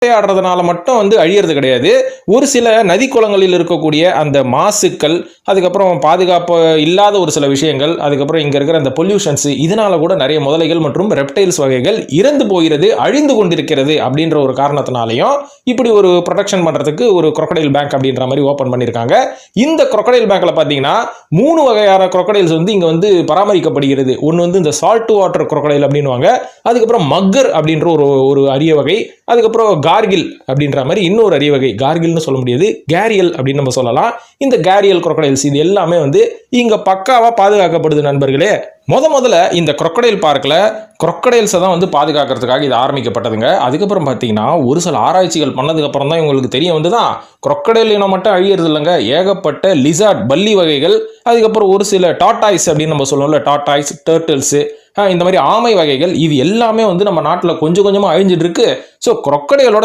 வேட்டையாடுறதுனால மட்டும் வந்து அழியறது கிடையாது. ஒரு சில நதி குளங்களில் இருக்கக்கூடிய அந்த மாசுக்கள், அதுக்கப்புறம் பாதுகாப்பு இல்லாத ஒரு சில விஷயங்கள், அதுக்கப்புறம் இங்க இருக்கிற அந்த பொல்யூஷன்ஸ், இதனால கூட நிறைய முதலைகள் மற்றும் ரெப்டைல்ஸ் வகைகள் இறந்து போகிறது, அழிந்து கொண்டிருக்கிறது அப்படின்ற ஒரு காரணத்தினாலையும் இப்படி ஒரு ப்ரொடெக்ஷன் பண்றதுக்கு ஒரு crocodile பேங்க் அப்படின்ற மாதிரி ஓபன் பண்ணிருக்காங்க. இந்த crocodile பேங்க்ல பாத்தீங்கன்னா 3 வகையான crocodiles வந்து இங்க வந்து பராமரிக்கப்படுகிறது. ஒன்னு வந்து இந்த சால்ட் வாட்டர் crocodile அப்படின்னுவாங்க, அதுக்கப்புறம் மக்கர் அப்படின்ற ஒரு அரிய வகை, அதுக்கப்புறம் கார்கில் அப்படின்ற மாதிரி இன்னொரு அரிய வகை. கார்கில்னு சொல்ல முடியாது, கேரியல் அப்படின்னு நம்ம சொல்லலாம். இந்த கேரியல் crocodiles இது எல்லாமே வந்து இங்க பக்காவா பாதுகாக்கப்படுது நண்பர்களே. முதல்ல இந்த crocodile பார்க்ல crocodiles தான் வந்து பாதுகாக்கிறதுக்காக இது ஆரம்பிக்கப்பட்டதுங்க. அதுக்கப்புறம் பார்த்தீங்கன்னா ஒரு சில ஆராய்ச்சிகள் பண்ணதுக்கு அப்புறம் தான் இவங்களுக்கு தெரிய வந்துதான் crocodile இனம் மட்டும் அழியறது இல்லைங்க, ஏகப்பட்ட லிசார்ட் பல்லி வகைகள், அதுக்கப்புறம் ஒரு சில டாட்டாய்ஸ் அப்படின்னு நம்ம சொல்லுவோம்ல, டாட்டாய்ஸ், டர்ட்டில்ஸ், இந்த மாதிரி ஆமை வகைகள், இது எல்லாமே வந்து நம்ம நாட்டில் கொஞ்சம் கொஞ்சமா அழிஞ்சிட்டு இருக்கு. ஸோ crocodileோட